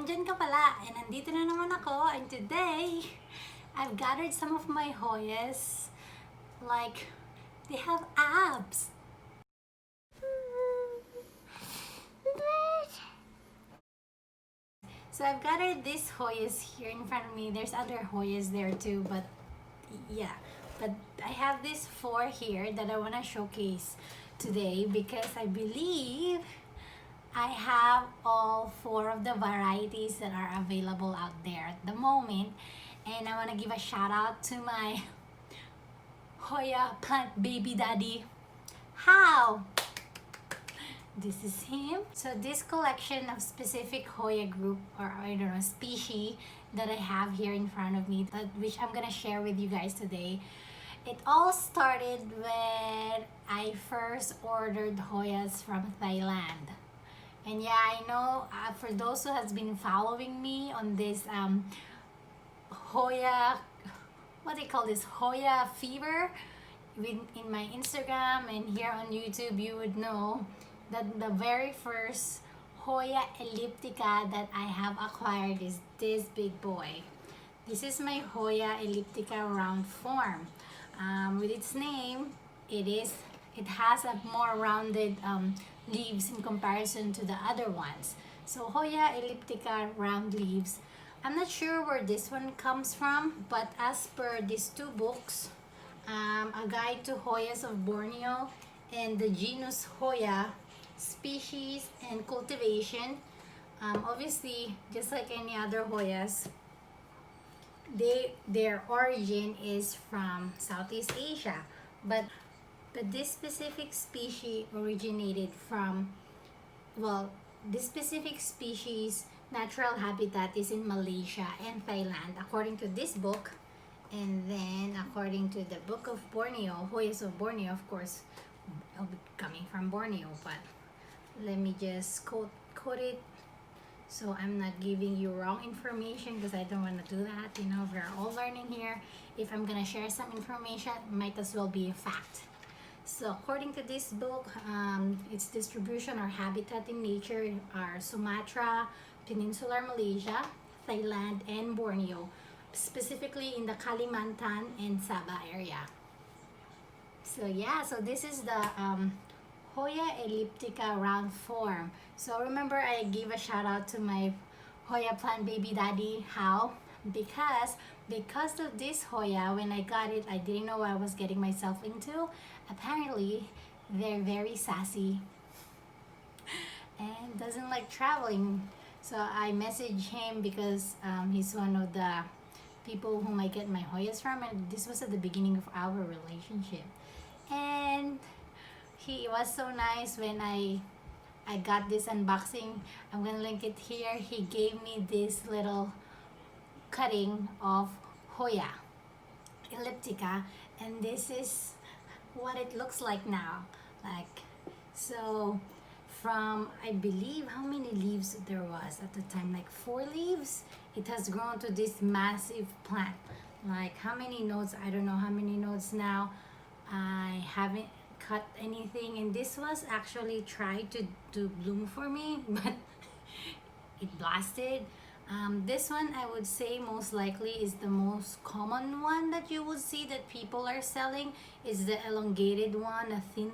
nandyan ka pala, and nandito na naman ako, and today, I've gathered some of my Hoyas, like, they have abs. So I've gathered these Hoyas here in front of me. There's other Hoyas there too, but yeah. But I have these 4 here that I want to showcase today because I believe I have all 4 of the varieties that are available out there at the moment. And I want to give a shout out to my Hoya plant baby daddy, Hau. This is him. So this collection of specific Hoya group, or I don't know, species that I have here in front of me, which I'm gonna share with you guys today. It all started when I first ordered Hoyas from Thailand. And yeah, I know for those who has been following me on this Hoya, what they call this, Hoya fever, in my Instagram and here on YouTube, you would know that the very first Hoya elliptica that I have acquired is this big boy. This is my Hoya elliptica round form. With its name, it has a more rounded leaves in comparison to the other ones. So Hoya elliptica round leaves. I'm not sure where this one comes from, but as per these 2 books, A Guide to Hoyas of Borneo and the genus Hoya, Species and Cultivation, obviously just like any other Hoyas, their origin is from Southeast Asia, but this specific species originated from, well, this specific species natural habitat is in Malaysia and Thailand according to this book. And then according to the book of Borneo, Hoyas of Borneo, of course, it'll be coming from Borneo, but let me just quote it so I'm not giving you wrong information, because I don't want to do that. You know, we're all learning here. If I'm gonna share some information, it might as well be a fact. So according to this book, its distribution or habitat in nature are Sumatra, Peninsular Malaysia, Thailand, and Borneo, specifically in the Kalimantan and Sabah area. So yeah, so this is the Hoya elliptica round form. So remember, I gave a shout out to my Hoya plant baby daddy Hau, because of this Hoya, when I got it, I didn't know what I was getting myself into. Apparently they're very sassy and doesn't like traveling. So I messaged him because he's one of the people whom I get my Hoyas from, and this was at the beginning of our relationship. And he was so nice when I got this unboxing. I'm gonna link it here. He gave me this little cutting of Hoya elliptica, and this is what it looks like now. Like, so from, I believe, how many leaves there was at the time, like 4 leaves, it has grown to this massive plant. Like how many nodes, I don't know how many nodes now. I haven't cut anything, and this was actually tried to bloom for me, but it blasted. This one, I would say, most likely is the most common one that you would see that people are selling, is the elongated one, a thin,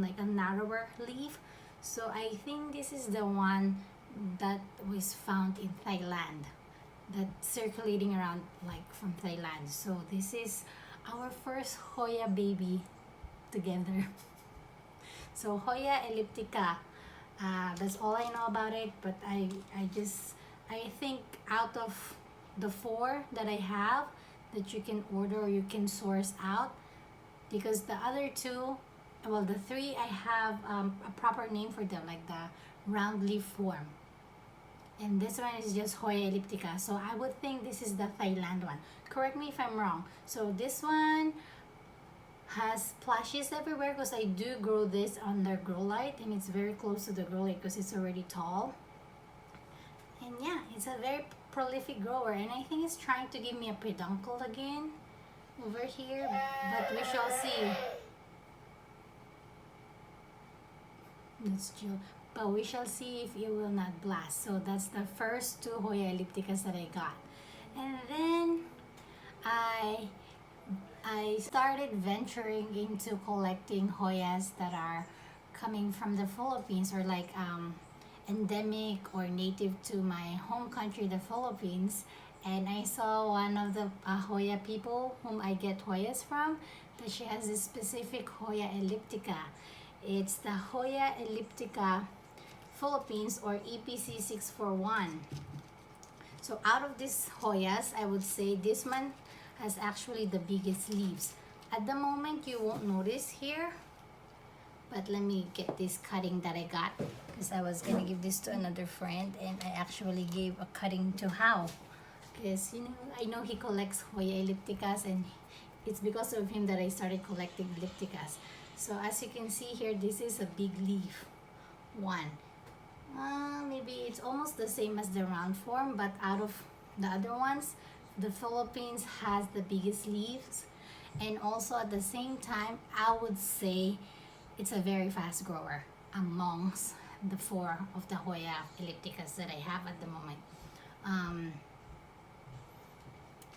like a narrower leaf. So I think this is the one that was found in Thailand, that's circulating around like from Thailand. So this is our first Hoya baby together. So Hoya elliptica, that's all I know about it. But I think out of the 4 that I have that you can order or you can source out, because the other 2, well, the 3, I have a proper name for them, like the round leaf form, and this one is just Hoya elliptica. So I would think this is the Thailand one. Correct me if I'm wrong. So this one has plushes everywhere, because I do grow this on the grow light, and it's very close to the grow light because it's already tall. And yeah, it's a very prolific grower, and I think it's trying to give me a peduncle again over here, but we shall see. Let's chill. but we shall see if it will not blast. So that's the first two Hoya ellipticas that I got. And then I started venturing into collecting Hoyas that are coming from the Philippines, or like endemic or native to my home country, the Philippines. And I saw one of the Hoya people whom I get Hoyas from, that she has this specific Hoya elliptica. It's the Hoya elliptica Philippines, or EPC 641. So out of these Hoyas, I would say this one has actually the biggest leaves. At the moment, you won't notice here, but let me get this cutting that I got, because I was gonna give this to another friend, and I actually gave a cutting to Hau, because I know he collects Hoya ellipticas, and it's because of him that I started collecting ellipticas. So as you can see here, this is a big leaf one. Maybe it's almost the same as the round form, but out of the other ones, the Philippines has the biggest leaves. And also at the same time, I would say it's a very fast grower amongst the four of the Hoya ellipticas that I have at the moment.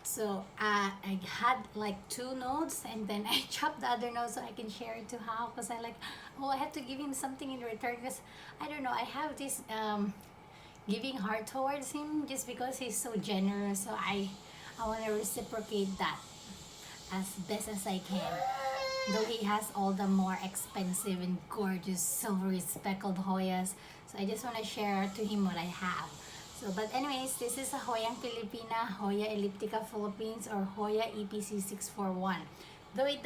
So I had like 2 nodes, and then I chopped the other node so I can share it to Hau, because I have to give him something in return, because I don't know, I have this giving heart towards him just because he's so generous. So I want to reciprocate that as best as I can. Though he has all the more expensive and gorgeous silvery speckled Hoyas, so I just want to share to him what I have. So, but anyways, this is a Hoyang Filipina, Hoya elliptica Philippines, or Hoya EPC 641. Though it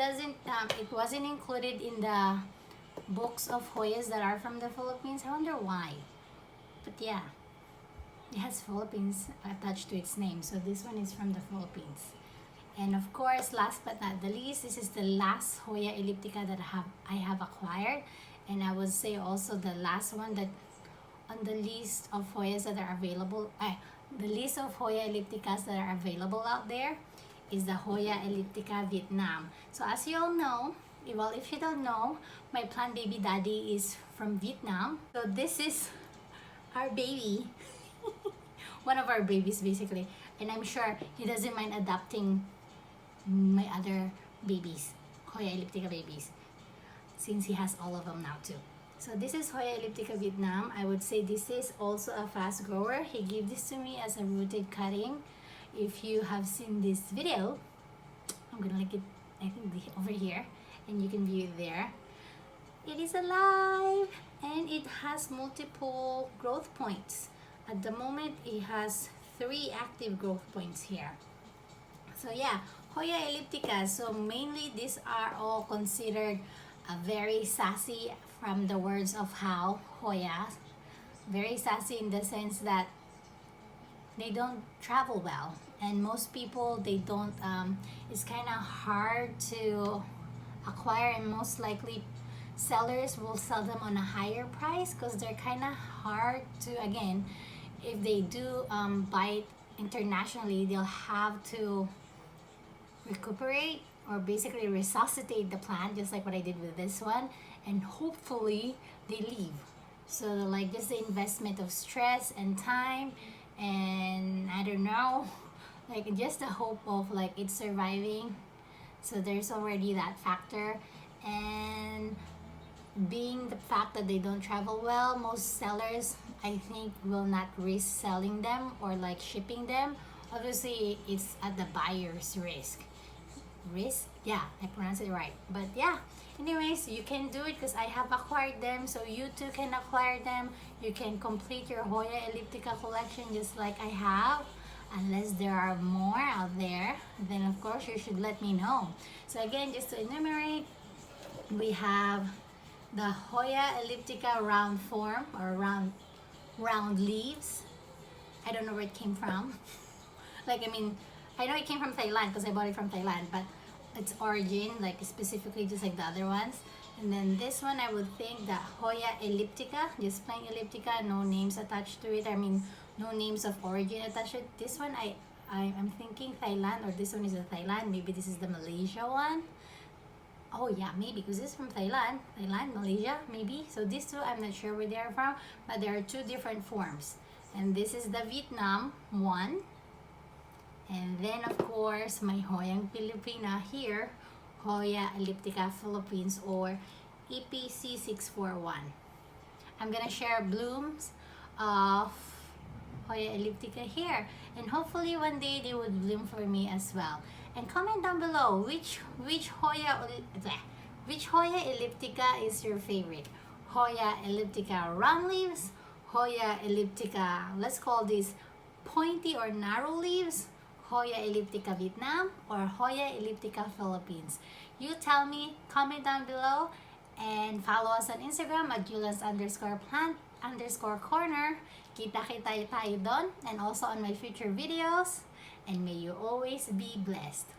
wasn't included in the books of Hoyas that are from the Philippines. I wonder why. But yeah, it has Philippines attached to its name. So this one is from the Philippines. And of course, last but not the least, this is the last Hoya elliptica that I have acquired. And I would say also the last one that on the list of Hoyas that are available, the list of Hoya ellipticas that are available out there is the Hoya elliptica Vietnam. So as you all know, well, if you don't know, my plant baby daddy is from Vietnam. So this is our baby, one of our babies basically. And I'm sure he doesn't mind adopting my other babies, Hoya elliptica babies, since he has all of them now too. So this is Hoya elliptica Vietnam. I would say this is also a fast grower. He gave this to me as a rooted cutting. If you have seen this video, I'm gonna link it, I think, over here, and you can view it there. It is alive, and it has multiple growth points. At the moment, it has 3 active growth points here. So yeah, Hoya elliptica. So mainly these are all considered very sassy, from the words of Hau, Hoya. Very sassy in the sense that they don't travel well, and most people, they don't, it's kind of hard to acquire, and most likely sellers will sell them on a higher price because they're kind of hard to, again, if they do buy it internationally, they'll have to recuperate or basically resuscitate the plant, just like what I did with this one, and hopefully they leave. So like just the investment of stress and time, and I don't know, like just the hope of like it surviving. So there's already that factor, and being the fact that they don't travel well, most sellers, I think, will not risk selling them or like shipping them. Obviously it's at the buyer's risk. Yeah, I pronounced it right. But yeah, anyways, you can do it because I have acquired them, so you too can acquire them. You can complete your Hoya elliptica collection just like I have. Unless there are more out there, then of course you should let me know. So again, just to enumerate, we have the Hoya elliptica round form, or round leaves. I don't know where it came from. Like, I mean, I know it came from Thailand because I bought it from Thailand, but its origin, like specifically just like the other ones. And then this one, I would think the Hoya elliptica, just plain elliptica, no names attached to it. I mean, no names of origin attached to it. This one, I'm thinking Thailand, or this one is a Thailand. Maybe this is the Malaysia one. Oh yeah, maybe because it's from Thailand, Malaysia, maybe. So these two, I'm not sure where they are from, but there are two different forms. And this is the Vietnam one. And then of course, my Hoyang Filipina here, Hoya Elliptica Philippines, or EPC641. I'm gonna share blooms of Hoya Elliptica here, and hopefully one day they would bloom for me as well. And comment down below which Hoya Elliptica is your favorite. Hoya Elliptica round leaves, Hoya Elliptica, let's call this pointy or narrow leaves, Hoya Elliptica Vietnam, or Hoya Elliptica Philippines. You tell me, comment down below, and follow us on Instagram at Julius_plant_corner. Kita tayo doon, and also on my future videos. And may you always be blessed.